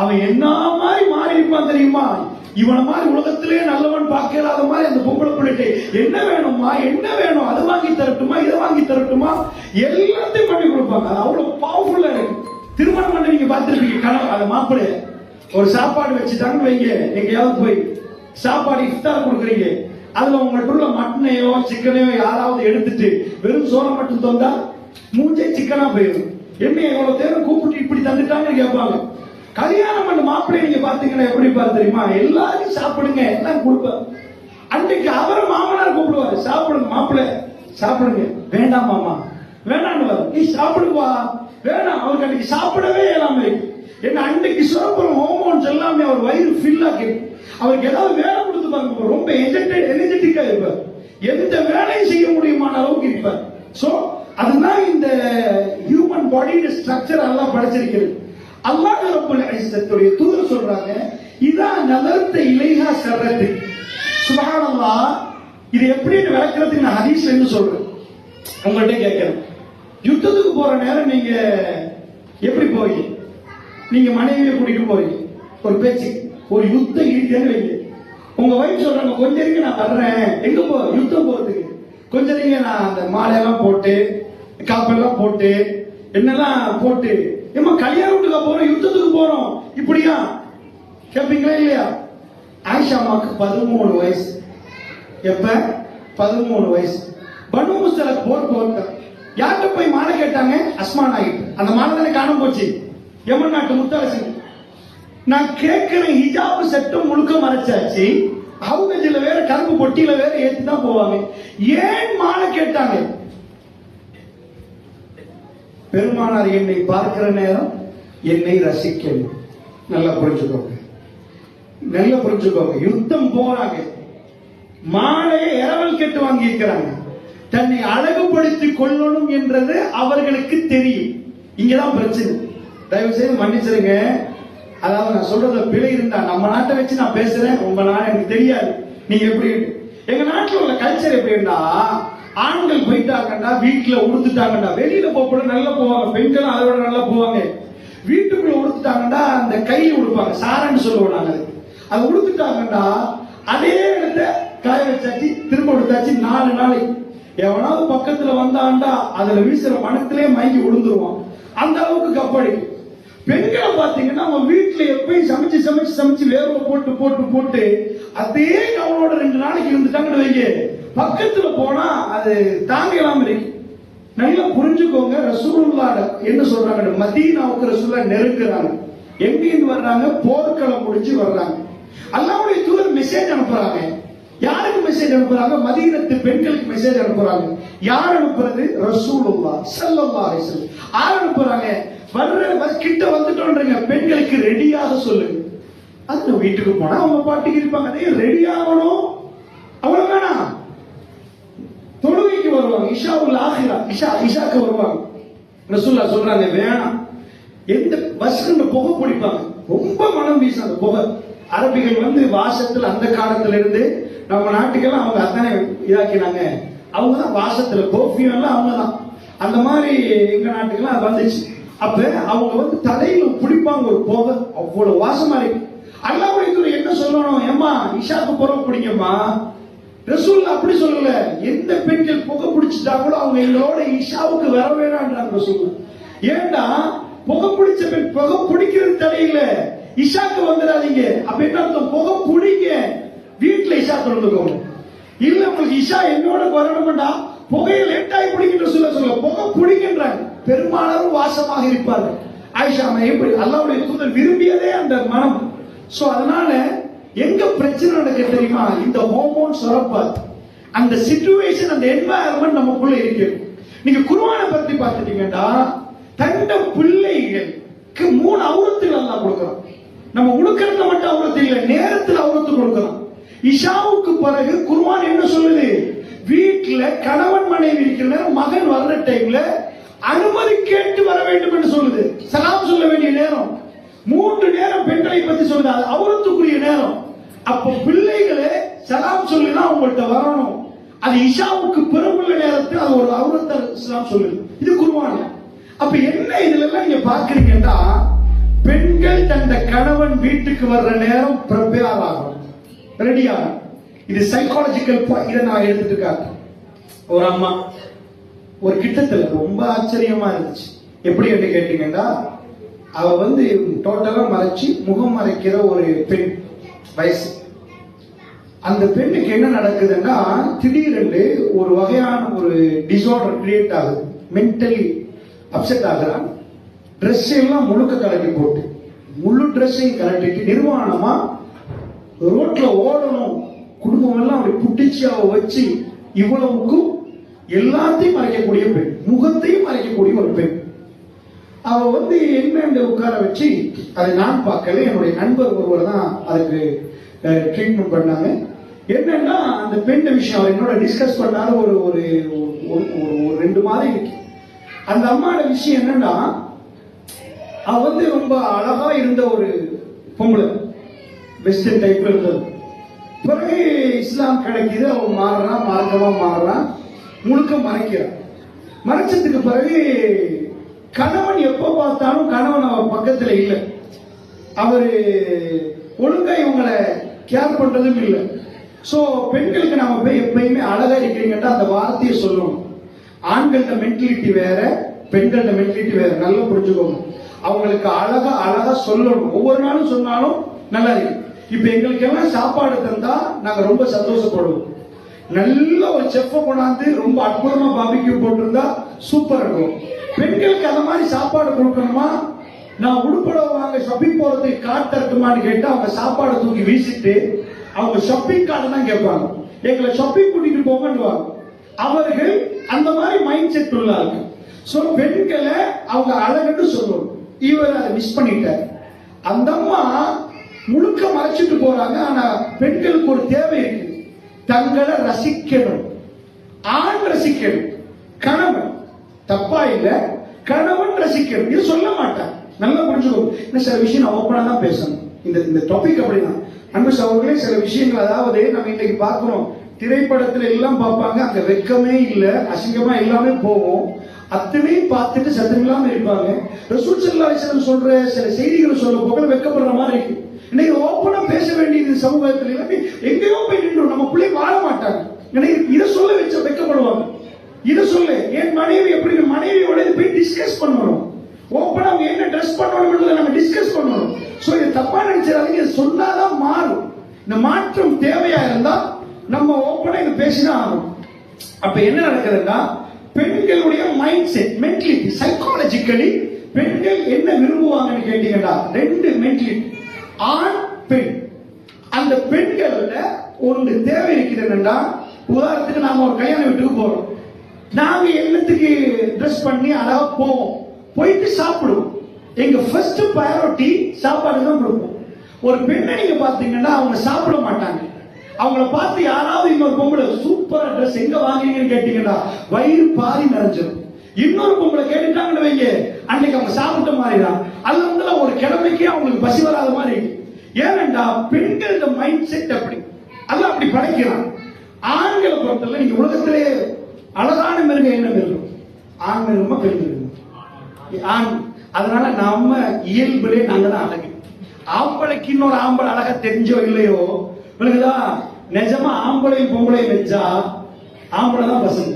அவன் என்ன மாதிரி மாறி இருப்பான் தெரியுமா? இவனை மாதிரி உலகத்திலே நல்லவன் பார்க்கலாத மாதிரி அந்த பொம்பளை பிள்ளைக்கு என்ன வேணுமா, என்ன வேணும், அது வாங்கி தரட்டுமா, இதை வாங்கி தரட்டுமா, எல்லாத்தையும் பண்ணி கொடுப்பாங்க. அது அவ்வளவு பவர்ஃபுல்லா இருக்கு. திருமணம் பண்ணி நீங்க பார்த்திருப்பீங்க, கனவு அந்த மாப்பிள்ளை ஒரு சாப்பாடு வச்சுட்டாங்கன்னு வைங்க, எங்கேயாவது போய் சாப்பாடு இஃப்தார் கொடுக்குறீங்க, அதுல உங்கள்கிட்ட உள்ள மட்டனையோ சிக்கனையோ யாராவது எடுத்துட்டு வெறும் சோறை மட்டும் தந்தா மூஞ்சே சிக்கனா போயிடும். என்ன எவ்வளவு தேவை கூப்பிட்டு இப்படி தந்துட்டாங்கன்னு கேட்பாங்க. கல்யாணம் பண்ண மாப்பிள்ளை நீங்க பாத்தீங்கன்னா எப்படி பாரு தெரியுமா? எல்லாரும் சாப்பிடுங்க எல்லாம் கொடுப்பாரு. அன்றைக்கு அவரை மாமனார் கூப்பிடுவாரு, சாப்பிடுங்க மாப்பிள்ளை சாப்பிடுங்க. வேண்டாம் மாமா வேண்டாம், நீ சாப்பிடுவா வேணாம். அவருக்கு அன்னைக்கு சாப்பிடவே இல்லாம இருக்கு. என்ன அன்றைக்கு சுரப்புறம் ஹோமோன்ஸ் எல்லாமே அவர் வயிறு ஃபில் ஆக்கி அவருக்கு ஏதாவது வேலை கொடுத்து பாருங்க, ரொம்ப எனர்ஜெட்டிக்கா இருப்பார், எந்த வேலையும் செய்ய முடியுமான அளவுக்கு இருப்பார். சோ அதுதான் இந்த ஹியூமன் பாடியோட ஸ்ட்ரக்சர் எல்லாம் படைச்சிருக்கிறது. அல்லாஹ் ரப்பல் இஸ்ஸத்துடைய தூதர் சொல்றாங்க, இதா நலர்த்த இலைஹா சர்ரத்து. சுப்ஹானல்லாஹ். இது எப்படி விளக்குறதுக்கு நான் ஹதீஸ்ல இருந்து சொல்றேன், உங்கள்கிட்ட கேட்கிறேன். யுத்தத்துக்கு போற நேரம் நீங்க எப்படி போறீங்க? நீங்க மனைவியை கூட்டிட்டு போறீங்க, ஒரு பேச்சு, ஒரு யுத்தம் இருக்குன்னு வைங்க. உங்க வைஃப் சொல்றாங்க, கொஞ்சம் இருங்க நான் வர்றேன். எங்க போ? யுத்தம் போறதுக்கு. கொஞ்சம் இருங்க, நான் அந்த மாலையெல்லாம் போட்டு காப்பெல்லாம் போட்டு என்னெல்லாம் போட்டு, ஏமா கல்யாணத்துக்கு போறோம், யுத்தத்துக்கு போறோம், இப்படியா கேட்பீங்களா இல்லையா? ஆயிஷா அம்மாக்கு 13 வயசு. எப்ப? 13 வயசு. பனு முஸ்தலக் போர் போர்க்க யார்கிட்ட போய் மாலை கேட்டாங்க? அஸ்மா நாயிட்டு. அந்த மாலை தானே காணாம போச்சு, யமன் நாட்டு முத்தரசு. நான் கேட்கிறேன், ஹிஜாப் செட்டும் முழுக்க மறைச்சாச்சு, அவங்க இதுல வேற கருப்பு பொட்டியில வேற ஏத்தி தான் போவாங்க, ஏன் மாலை கேட்டாங்க? பெருமானார் என்னை பார்க்கிற நேரம் என்னை ரசிக்கணும். நல்லா புரிஞ்சுக்கோங்க, நல்லா புரிஞ்சுக்கோங்க. யுத்தம் போறாங்க, மாலையை இரவல் கேட்டு வாங்கி இருக்கிறாங்க, தன்னை அழகுபடுத்திக் கொள்ளணும் என்றது அவர்களுக்கு தெரியும். இங்கதான் பிரச்சனை. தயவு செய்து மன்னிச்சிருங்க. அதாவது நான் சொல்றத பிழை இருந்தா, நம்ம நாட்டை வச்சு நான் பேசுறேன், உங்க நாடு எனக்கு தெரியாது நீங்க எப்படி. எங்க நாட்டில் உள்ள கல்ச்சர் எப்படின்னா, ஆண்கள் போயிட்டாங்கடா வீட்டுல உடுத்துட்டாங்கடா, வெளியில போக நல்லா போவாங்க, பெண்களும் அதை விட நல்லா போவாங்க. வீட்டுக்குள்ள உடுத்துட்டாங்கடா அந்த கையில் உடுப்பாங்க, சாரன்னு சொல்லுவோம் நாங்க. அதை உடுத்துட்டாங்கடா அதே இடத்த காய வச்சாச்சு, திரும்ப உடுத்தாச்சு. 4 நாளைக்கு எவனாவது பக்கத்துல வந்தாண்டா அதுல வீசுற மனத்திலே மயங்கி விழுந்துருவான், அந்த அளவுக்கு கப்படி. பெண்களை பாத்தீங்கன்னா அவங்க வீட்டுல எப்பயும் சமைச்சு சமைச்சு சமைச்சு வேர்வை போட்டு போட்டு போட்டு அதே அவனோட 2 நாளைக்கு இருந்துட்டாங்கன்னு வைங்க, பக்கத்துல போனா அது தாங்கலாம் இருக்கு. நல்லா புரிஞ்சுக்கோங்க. ரசூலுல்லாஹ் என்ன சொல்றாங்க, மதீனாவுக்கு ரசூலுல்லாஹ் நெருங்குறாங்க. எங்கிருந்து வர்றாங்க? போர்க்களம் முடிஞ்சு வர்றாங்க. அல்லாஹ்வுடைய தூதர் மெசேஜ் அனுப்புறாங்க. யாருக்கு மெசேஜ் அனுப்புறாங்க? மதீனத்து பெண்களுக்கு மெசேஜ் அனுப்புறாங்க. யார் அனுப்புறது? ரசூலுல்லாஹ் ஸல்லல்லாஹு அலைஹி வஸல்லம். யார் அனுப்புறாங்க? வர்ற கிட்ட வந்துட்டோன்றீங்க, பெண்களுக்கு ரெடியாக சொல்லுங்க. அந்த வீட்டுக்கு போனா அவங்க பாட்டுக்கு இருப்பாங்க, அதே ரெடி ஆகணும், அவ்வளவு வேணாம். தொழுகைக்கு வருவாங்க, இஷாவுல் ஆகிரா, இஷாக்கு வருவாங்க. ரசூலுல்லாஹ் சொல்றாங்க வேணாம். எந்த பஸ்ல புகை பிடிப்பாங்க, ரொம்ப மனம் வீசும் அந்த புகை. அரபிகள் வந்து வாசத்துல அந்த காலத்துல இருந்து நம்ம நாட்டுக்கெல்லாம் அவங்க அதானே இதாக்கினாங்க. அவங்க தான் வாசத்துல கோஃபியம் எல்லாம் அவங்க தான். அந்த மாதிரி எங்க நாட்டுக்கெல்லாம் அது வந்துச்சு. அப்ப அவங்க வந்து தலையில பிடிப்பாங்க ஒரு புகை, அவ்வளவு வாசமா இருக்கு. அல்லாஹ்வுடைய தூதர் என்ன சொல்லணும்? ஏமா இஷாக்கு புகை பிடிக்குமா? ரசூலுல்லாஹ் அப்படி சொல்லல. எந்த பெண்கள் புகை பிடிச்சிட்டாங்களோ அவங்க எங்களோட இஷாவுக்கு வர வேணான்றாங்க ரசூலுல்லாஹ். ஏண்டா புகை பிடிச்ச பெண் புகை பிடிக்கிறது தடையில, இஷாக்கு வந்துடாதீங்க. அப்ப என்ன அர்த்தம்? புகை பிடிங்க, வீட்டுல இஷா தொடர்ந்துக்கோங்க. இல்ல உங்களுக்கு இஷா என்னோட வரணும்டா, புகையை லேட்டாகி பிடிக்கின்ற சொல்ல புகை பிடிக்கின்றாங்க. பெரும்பாலும் வாசமாக இருப்பார்கள். ஆயிஷா எப்படி அல்லாஹ்வுடைய தூதர் விரும்பியதே அந்த மனம். சோ அதனால எங்க பிரச்சனை நடக்க தெரியுமா? இந்த ஹோமோன் சுரப்பால் அந்த சிச்சுவேஷன், அந்த என்வாயர்மெண்ட் நமக்குள்ள இருக்கு. நீங்க குர்ஆனை பத்தி பார்த்துட்டீங்கன்னா, தண்ட பிள்ளைகளுக்கு 3 அவுரத்துகள் அல்லாஹ் கொடுக்கிறான். நம்ம உடுக்கிறதுல மட்டும் அவுரத்து இல்ல, நேரத்தில் அவுரத்து கொடுக்கிறான். இஷாவுக்கு பிறகு குர்ஆன் என்ன சொல்லுது? வீட்டுல கணவன் மனைவி இருக்கிற நேரம் மகன் வர்ற டைம்ல அனுமதி கேட்டு வர வேண்டும் என்று சொல்லுது. சலாம் சொல்ல வேண்டிய நேரம் 3 நேரம் பெண்களை பத்தி சொல்லுது. அது அவரத்துக்குரிய நேரம். அப்போ பிள்ளைகளே சலாம் சொல்லினா உங்கள்கிட்ட வரணும். அது இஷாவுக்கு பிறகுள்ள நேரத்தில் அது ஒரு அவரத்தை இஸ்லாம் சொல்லுது. இது குர்ஆன். அப்ப என்ன இதுல எல்லாம் நீங்க பாக்குறீங்கன்னா, பெண்கள் தந்த கணவன் வீட்டுக்கு வர்ற நேரம் ப்ரிப்பேர் ஆகணும், ரெடியா. இது சைக்காலஜிக்கல். இதை நான் எடுத்துட்டு காட்டுறேன். ஒரு அம்மா ஒரு கிட்டத்துல ரொம்ப ஆச்சரியமா இருந்துச்சு. எப்படி என்று கேட்டீங்கன்னா, அவ டோட்டலா மறைச்சு முகம் மறைக்கிற ஒரு பெண் வயசு. அந்த பெண்ணுக்கு என்ன நடக்குதுன்னா, திடீரென்று ஒரு வகையான ஒரு டிசார்டர் கிரியேட் ஆகுது. மென்டலி அப்செட் ஆகுறான். ட்ரெஸ் எல்லாம் முழுக்க கலட்டி போட்டு, முழு ட்ரெஸ்ஸையும் கலட்டிட்டு நிர்வாணமா ரோட்ல ஓடணும். குடும்பம் எல்லாம் அப்படி புட்டிச்சு அவ வச்சு இவ்வளவுக்கும் எல்லாத்தையும் மறைக்கக்கூடிய பெண், முகத்தையும் மறைக்கக்கூடிய ஒரு பெண். அவ என்ன உட்கார வச்சு, அதை நான் பார்க்கல, என்னுடைய நண்பர் ஒருவர் தான் அதுக்கு ட்ரீட்மெண்ட் பண்ணாங்க. என்னன்னா, அந்த பெண் விஷயம் அவர் என்னோட டிஸ்கஸ் பண்ணாரு. ஒரு 2 மாதம் இருக்கு. அந்த அம்மாவோட விஷயம் என்னன்னா, அவ ரொம்ப அழகா இருந்த ஒரு பொம்பளை, வெஸ்டர்ன் டைப்ல இருந்தது. பிறகு இஸ்லாம் கிடைக்குது, அவன் மாறுறான், மார்க்கமா மாறுறான், முழுக்க மறைக்கிறான். மறைச்சதுக்கு பிறகு கணவன் எப்ப பார்த்தாலும் கணவன் அவர் பக்கத்துல இல்லை. அவரு ஒழுங்கா இவங்களை கேர் பண்றதும் இல்லை. சோ பெண்களுக்கு நாம போய் எப்பயுமே அழகா இருக்கிறீங்கன்னா அந்த வார்த்தையை சொல்லணும். ஆண்களோட மென்டாலிட்டி வேற, பெண்களோட மென்டாலிட்டி வேற. நல்லா புரிஞ்சுக்கோங்க. அவங்களுக்கு அழகா சொல்லணும். ஒவ்வொரு நாளும் சொன்னாலும் நல்லா இருக்கு. இப்ப எங்களுக்கு எல்லாம் சாப்பாடு தந்தா நாங்க ரொம்ப சந்தோஷப்படுவோம். நல்ல ஒரு செஃப்பை கொண்டாந்து ரொம்ப அற்புதமா பாபிக்யூ போட்டிருந்தா சூப்பர் இருக்கும். பெண்களுக்கு அந்த மாதிரி சாப்பாடு கொடுக்கணுமா, நான் உடுப்பட வாங்க ஷாப்பிங் போறதுக்கு கார்டு தரட்டுமான்னு கேட்டா அவங்க சாப்பாடை தூக்கி வீசிட்டு அவங்க ஷாப்பிங் கார்டு தான் கேட்பாங்க. எங்களை ஷாப்பிங் கூட்டிட்டு போங்கன்னு. அவர்கள் அந்த மாதிரி மைண்ட் செட் உள்ளாங்க. சோ பெண்களை அவங்க அழகுன்னு சொல்லணும். இவர் அதை மிஸ் பண்ணிட்டார். அந்த அம்மா முழுக்க மறைச்சிட்டு போறாங்க. ஆனா பெண்களுக்கு ஒரு தேவை இருக்கு, தங்களை ரசிக்கணும். ஆண் ரசிக்கணும், கணவன் தப்பா இல்ல, கணவன் ரசிக்கணும். இது சொல்ல மாட்டான். நல்லா புரிஞ்சுக்கணும். இன்னும் சில விஷயம் நான் ஓப்பனா தான் பேசணும். இந்த டாபிக் அப்படிதான். அன்பு சகோதரர்களே, சில விஷயங்கள் அதாவது நம்ம இன்னைக்கு பார்க்கிறோம், திரைப்படத்துல எல்லாம் பார்ப்பாங்க, அங்க வெக்கமே இல்ல, அசிங்கமா எல்லாமே போகும். அத்தனையும் பார்த்துட்டு சத்தம் இல்லாம இருப்பாங்க. ரசூல் ஸல்லல்லாஹு அலைஹி வஸல்லம் சொல்ற சில செய்திகளை சொல்ல போக வெக்கப்படுற மாதிரி இருக்கு. இன்னைக்கு ஓப்பனா பேச வேண்டியது சமூகத்தில் எங்கேயோ போய் நின்று நம்ம பிள்ளை வாழ மாட்டாங்க. இதை சொல்ல வச்ச வெக்கப்படுவாங்க. இதை சொல்ல என் மனைவி எப்படி, மனைவியோட போய் டிஸ்கஸ் பண்ணணும். ஓப்பனா அவங்க என்ன ட்ரெஸ் பண்ணணும் நம்ம டிஸ்கஸ் பண்ணணும். சோ இது தப்பா நினைச்சாதீங்க. சொன்னாதான் மாறும். இந்த மாற்றம் தேவையா இருந்தா நம்ம ஓப்பனா இது பேசிதான் ஆகும். அப்ப என்ன நடக்குதுன்னா, பெண்களுடைய மைண்ட் செட், மென்டாலிட்டி, சைக்காலஜிக்கலி பெண்கள் என்ன விரும்புவாங்கன்னு கேட்டீங்கன்னா 2 மென்டாலிட்டி, ஆண் பெண். அந்த பெண்கள்ல ஒன்று தேவை இருக்கிறதுன்னா, உதாரணத்துக்கு நாம ஒரு கல்யாண வீட்டுக்கு போறோம். நாங்க என்னத்துக்கு ட்ரெஸ் பண்ணி அழகா போவோம், போயிட்டு சாப்பிடுவோம். எங்க ஃபர்ஸ்ட் பிரையாரிட்டி சாப்பாடு தான் கொடுப்போம். ஒரு பெண்ணை நீங்க பாத்தீங்கன்னா அவங்க சாப்பிட மாட்டாங்க. அவங்கள பார்த்து யாராவது இன்னொரு பொம்பளை சூப்பரா ட்ரெஸ் எங்க வாங்குறீங்கன்னு கேட்டீங்கன்னா வயிறு பாதி நிறைஞ்சிடும். இன்னொரு பொம்பளை கேட்டுட்டாங்கன்னு வைங்க, அன்னைக்கு அவங்க சாப்பிட்ட மாதிரி தான். அல்ல ஒரு கிழமைக்கே அவங்களுக்கு பசி வராத மாதிரி. ஏனென்றா பெண்களோட மைண்ட் செட் அப்படி அல்ல, அப்படி படைக்கிறான். ஆண்களை பொறுத்தவரை நீங்க உலகத்திலே அழகான மிருகம் என்ன மிருகம்? ஆண் மிருகமா பெண் மிருகம்? ஆண். அதனால நம்ம இயல்பிலே நாங்க தான் அழகு. ஆம்பளைக்கு இன்னொரு ஆம்பளை அழகா தெரிஞ்சோ இல்லையோ, நிஜமா ஆம்பளையும் பொம்பளையும் வச்சா ஆம்பளை தான் பசங்க.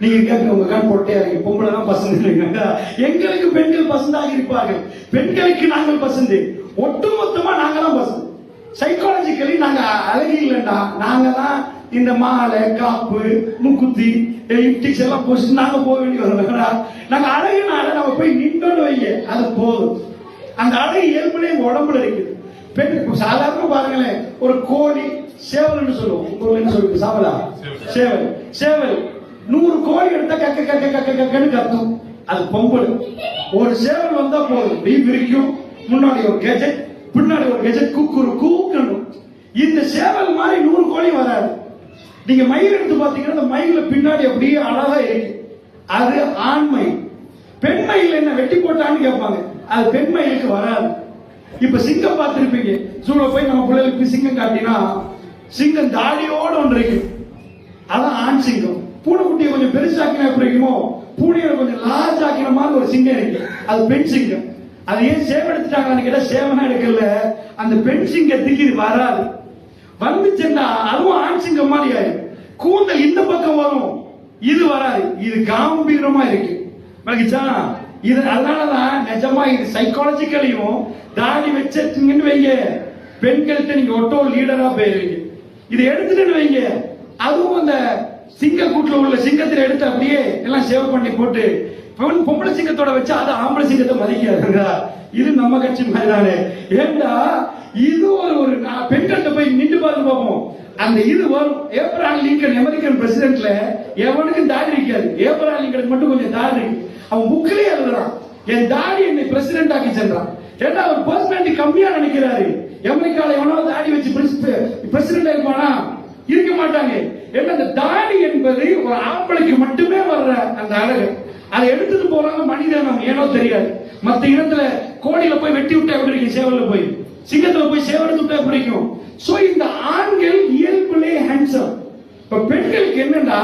நீங்க கேட்க உங்க கண் பொட்டையா இருக்கு, பொம்பளை தான் பசங்க. எங்களுக்கு பெண்கள் பசந்தாக இருப்பார்கள், பெண்களுக்கு நாங்கள் பசந்து, ஒட்டுமொத்தமா நாங்க தான் பசங்க. சைக்காலஜிக்கலி நாங்க அழகு இல்லைண்டா, நாங்க தான் இந்த மாலை, காப்பு, முக்குத்தி, லிப்டிக்ஸ் எல்லாம் போட்டு நாங்க போக வேண்டி வரோம். நாங்க அழகுனால நம்ம போய் நின்றோன்னு வைங்க, அது போதும். அந்த அழகு இயல்புல உடம்புல இருக்குது. பெண் சாதாரண பாருங்களேன், ஒரு கோழி சேவல்னு சொல்லுவோம். என்ன சொல்லுங்க? சாவலா? சேவல். சேவல் 100 கோழி எடுத்தா கக்க கக்க கக்க கக்கன்னு கத்தும். அது பொம்பளை. ஒரு சேவல் வந்தா போதும், நீ விரிக்கும். முன்னாடி ஒரு கெஜெட், பின்னாடி ஒரு கெஜெட், குக்குரு கூக்கணும். இந்த சேவல் மாதிரி 100 கோழி வராது. நீங்க மயில் எடுத்து பாத்தீங்கன்னா அந்த மயில பின்னாடி அப்படியே அழகா இருக்கு, அது ஆண் மயில். பெண் மயில் என்ன வெட்டி போட்டான்னு கேட்பாங்க, அது பெண் மயிலுக்கு வராது. இப்ப சிங்கம் பார்த்திருப்பீங்க, ஜூல போய் நம்ம பிள்ளைகளுக்கு சிங்கம் காட்டினா சிங்கம் தாடியோட ஒன்று இருக்கு, அதான் ஆண் சிங்கம். பூனைக்குட்டியை கொஞ்சம் பெருசாக்கினா எப்படி இருக்குமோ, பூனையை கொஞ்சம் லார்ஜ் ஆக்கின மாதிரி ஒரு சிங்கம் இருக்கு, அது பெண் சிங்கம். அது ஏன் சேவ எடுத்துட்டாங்கன்னு கேட்டா சேவனா எடுக்கல, அந்த பெண் சிங்கத்துக்கு இது வராது. வந்துச்சுன்னா அதுவும் ஆண் சிங்கம் மாதிரி ஆயிடும், கூந்தல் இந்த பக்கம் வரும், இது வராது, இது காம்பீரமா இருக்கு. இது அதனாலதான் நிஜமா இது சைக்காலஜிக்கலையும் தாடி வச்சுன்னு வைங்க, பெண்கள்கிட்ட நீங்க ஒட்டோ லீடரா போயிருவீங்க. இதை எடுத்துட்டு வைங்க, அதுவும் அந்த சிங்க கூட்டுல உள்ள சிங்கத்தில் எடுத்து அப்படியே எல்லாம் சேவ் பண்ணி போட்டு பொம்பளை சிங்கத்தோட வச்சு அது ஆம்பளை சிங்கத்தை மதிக்காதுங்க. இது நம்ம கட்சி மாதிரி தானே. ஏண்டா இது ஒரு பெண்கள்கிட்ட போய் நின்று பார்த்து பார்ப்போம், அந்த இது வரும். ஏப்ரஹாம் லிங்கன் அமெரிக்கன் பிரசிடென்ட்ல எவனுக்கும் தாடி இருக்காது, ஏப்ரஹாம் லிங்கனுக்கு மட்டும் கொஞ்சம் தாடி இருக்கு. அவன் புக்கிலே எழுதுறான், என் தாடி என்னை பிரசிடென்ட் ஆக்கி சென்றான். ஏன்னா அவர் பர்சனாலிட்டி கம்மியா நினைக்கிறாரு. அமெரிக்கால எவனாவது தாடி வச்சு பிரசிடென்ட் இருப்பானா? இருக்க மாட்டாங்க. ஏன்னா அந்த தாடி என்பது ஒரு ஆம்பளைக்கு மட்டுமே வர்ற அந்த அழகு. அதை எடுத்துட்டு போறாங்க மனிதனம், ஏனோ தெரியாது. மத்த இடத்துல கோடியில போய் வெட்டி விட்டா எப்படி இருக்கும், சேவல்ல போய் சிங்கத்துல போய் சேவல் விட்டா எப்படி இருக்கும். சோ இந்த ஆண்கள் இயல்புலே ஹேண்ட்ஸம். இப்ப பெண்களுக்கு என்னன்னா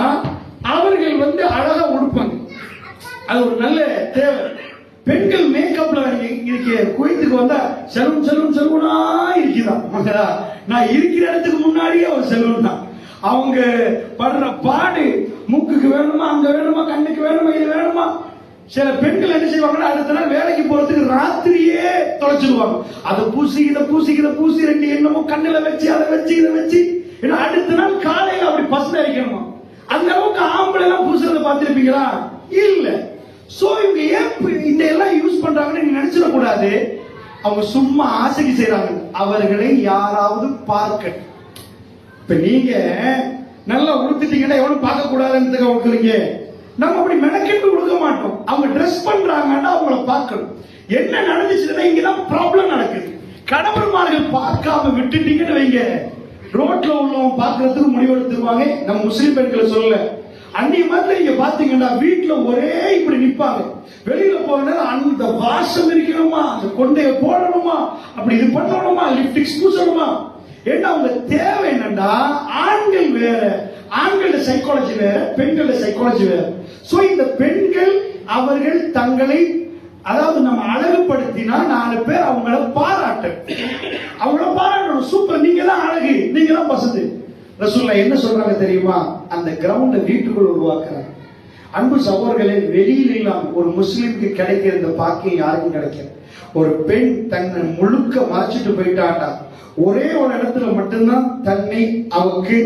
அவர்கள் அழகா உடுப்பாங்க, அது ஒரு நல்ல தேவை. பெண்கள் மேக்கப்ல இருக்க குவைத்துக்கு வந்தா செலவும் செலவும் செலவுனா இருக்குதான். நான் இருக்கிற இடத்துக்கு முன்னாடியே ஒரு செலவு தான். அவங்க படுற பாடு, மூக்குக்கு வேணுமா, அங்க வேணுமா, கண்ணுக்கு வேணுமா, இது வேணுமா. சில பெண்கள் என்ன செய்வாங்கன்னா அடுத்த நாள் வேலைக்கு போறதுக்கு ராத்திரியே தொலைச்சிடுவாங்க. அதை பூசி இதை பூசி இதை பூசி ரெண்டு என்னமோ கண்ணுல வச்சு அதை வச்சு இதை வச்சு அடுத்த நாள் காலையில அப்படி பசங்க அடிக்கணுமா. அந்த அளவுக்கு ஆம்பளை எல்லாம் பூசுறத பார்த்திருப்பீங்களா? இல்ல. சோ இவங்க ஏன் இந்த எல்லாம் யூஸ் பண்றாங்கன்னு நீங்க நினைச்சிடக்கூடாது. அவங்க சும்மா ஆசைக்கு செய்யறாங்க, அவர்களை யாராவது பார்க்க. இப்ப நீங்க நல்லா உடுத்துட்டீங்கன்னா எவனும் பார்க்க கூடாதுன்னு உடுக்குறீங்க. நம்ம அப்படி மெனக்கெட்டு உடுக்க மாட்டோம். அவங்க ட்ரெஸ் பண்றாங்கன்னா அவங்கள பார்க்கணும். என்ன நடந்துச்சுன்னா இங்கதான் ப்ராப்ளம் நடக்குது. கணவன்மார்கள் பார்க்காம விட்டுட்டீங்கன்னு வைங்க, ரோட்ல உள்ளவங்க பார்க்கறதுக்கு முடிவெடுத்துருவாங்க. நம்ம முஸ்லிம் பெண்களை சொல்லல, அன்னைய மாதிரி நீங்க பாத்தீங்கன்னா வீட்டுல ஒரே இப்படி நிப்பாங்க. வெளியில போன அந்த வாசம் இருக்கணுமா, அந்த கொண்டைய போடணுமா, அப்படி இது பண்ணணுமா, லிப்டிக்ஸ் பூசணுமா. ஏன்னா அவங்க தேவை என்னன்னா ஆண்கள் வேற, ஆண்களோட சைக்காலஜி வேற, பெண்களோட சைக்காலஜி வேற. சோ இந்த பெண்கள் அவர்கள் தங்களை, அதாவது நம்ம அழகுபடுத்தினா 4 பேர் அவங்கள அவங்கள பாராட்டணும். சூப்பர், நீங்க தான் அழகு, நீங்க தான் வசதி. ரசூலுல்லாஹ் என்ன சொல்றாங்க தெரியுமா? அந்த கிரவுண்ட வீட்டுக்குள் உருவாக்குறாங்க. அன்பு சகோதரர்களே, வெளியில் இல்லாம ஒரு முஸ்லிமுக்கு கிடைக்கிற இந்த பாக்கியம் யாருக்கும் கிடைக்காது. ஒரு பெண் தன்னை முழுக்க மறைச்சிட்டு போயிட்டாண்டா, ஒரே ஒரு இடத்துல மட்டும்தான் தன்னை அவருக்கு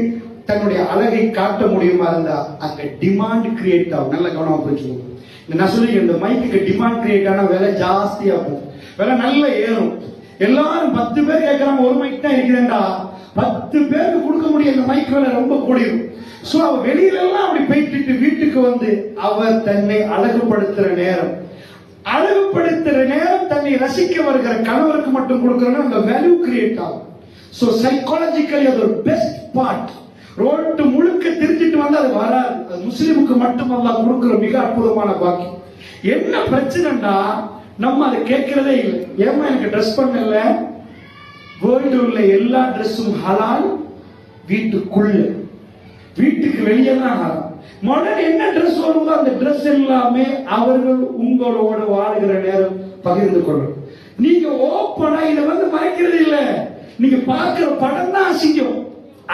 தன்னுடைய அழகை காட்ட முடியுமா இருந்தா அங்க டிமாண்ட் கிரியேட் ஆகும். நல்ல கவனமா போயிட்டு நான் சொல்லி, இந்த மைக்கு டிமாண்ட் கிரியேட் ஆனா விலை ஜாஸ்தியா போகும், விலை நல்ல ஏறும். எல்லாரும் 10 பேர் கேட்கறாங்க, ஒரு மைக் தான் இருக்கிறேன்டா, 10 பேருக்கு கொடுக்க முடியும், இந்த மைக் விலை ரொம்ப கூடிரும். சோ அவ வெளியில எல்லாம் அப்படி போயிட்டு வீட்டுக்கு அவர் தன்னை அழகுபடுத்துற நேரம், தன்னை ரசிக்க வருகிற கணவருக்கு மட்டும் கொடுக்கறதுனா அந்த வேல்யூ கிரியேட் ஆகும். சோ சைக்காலஜிக்கலி அது ஒரு பெஸ்ட் பார்ட். ரோட்டு முழுக்க திருத்திட்டு அது வராது. அது முஸ்லிமுக்கு மட்டும் அல்லாஹ் கொடுக்கிற மிக அற்புதமான பாக்கியம். என்ன பிரச்சனைனா நம்ம அதை கேட்கிறதே இல்லை. ஏமா எனக்கு ட்ரெஸ் பண்ணல, வேர்ல்டு உள்ள எல்லா ட்ரெஸ்ஸும் ஹலால், வீட்டுக்குள்ள, வீட்டுக்கு வெளியே தான் ஹலால். முதல்ல என்ன ட்ரெஸ் வருதோ அந்த ட்ரெஸ் எல்லாமே அவர்கள் உங்களோட வாழ்கிற நேரம் பகிர்ந்து கொள்ளும். நீங்க ஓப்பனா இதை மறைக்கிறது இல்ல. நீங்க பார்க்கிற படம் தான் அசிங்கம்,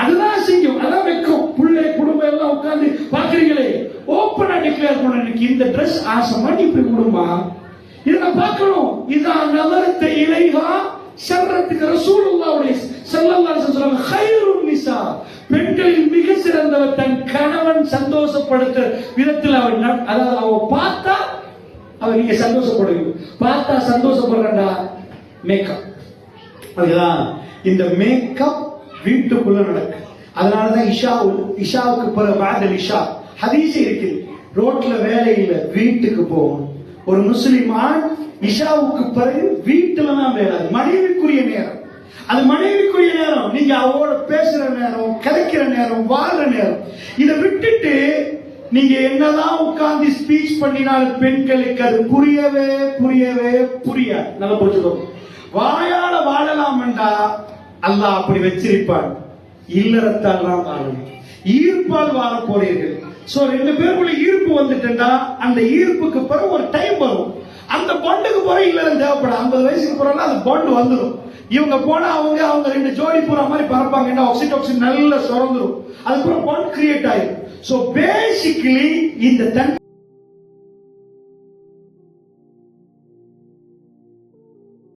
அதுதான் அசிங்கம், அதான் வெக்கம். பிள்ளை குடும்பம் எல்லாம் உட்கார்ந்து பாக்குறீங்களே, ஓப்பனா டிக்ளேர் பண்ண, எனக்கு இந்த ட்ரெஸ் ஆசைமா, நீ இப்படி கொடுமா, இதை நான் பார்க்கணும். இதான் நலத்த இலைகா ஷர்ரத்துக்கு ரசூலுல்லாஹி ஸல்லல்லாஹு அலைஹி வஸல்லம் கைருன் நிசா, பெண்களில் மிக சிறந்தவர் தன் கணவன் சந்தோஷப்படுத்த விதத்தில் அவர், அதாவது அவ பார்த்தா அவர் நீங்க சந்தோஷப்படுவீங்க, பார்த்தா சந்தோஷப்படுறா மேக்கப். அதுதான் இந்த மேக்கப் வீட்டுக்குள்ள நடக்கு. அதனாலதான் இஷாவுக்கு பிறகு பாதல் இஷா ஹதீஸ் இருக்கு, ரோட்ல வேலை இல்ல, வீட்டுக்கு போகணும். ஒரு முஸ்லிம் ஆண் இஷாவுக்கு பிறகு வீட்டுல தான் வேலை, மனைவிக்குரிய நேரம். அது மனைவிக்குரிய நேரம், நீங்க அவரோட பேசுற நேரம், கிடைக்கிற நேரம், வாழ்ற நேரம். இதை விட்டுட்டு நீங்க என்னதான் உட்கார்ந்து ஸ்பீச் பண்ணினால் பெண்களுக்கு அது புரியவே புரியாது. நல்லா புரிஞ்சுக்கோங்க. வாயால வாழலாம்டா அல்லாஹ் அப்படி வச்சிருப்பார். இல்லறத்தால் தான் வாழணும், ஈர்ப்பால் வாழ போறீர்கள். சோ 2 பேருக்குள்ள ஈர்ப்பு வந்துட்டா அந்த ஈர்ப்புக்கு பிறகு ஒரு டைம் வரும். அந்த பாண்டுக்கு பிறகு இல்லறம் தேவைப்படும். 50 வயசுக்கு பிறகு அந்த பாண்டு வந்துடும். இவங்க போனா அவங்க 2 ஜோடி பூரா மாதிரி பறப்பாங்க, ஆக்சிடோக்சின் நல்லா சுரந்துரும், அதுக்கப்புறம் பாண்ட் கிரியேட் ஆயிடும். சோ பேசிக்கலி இந்த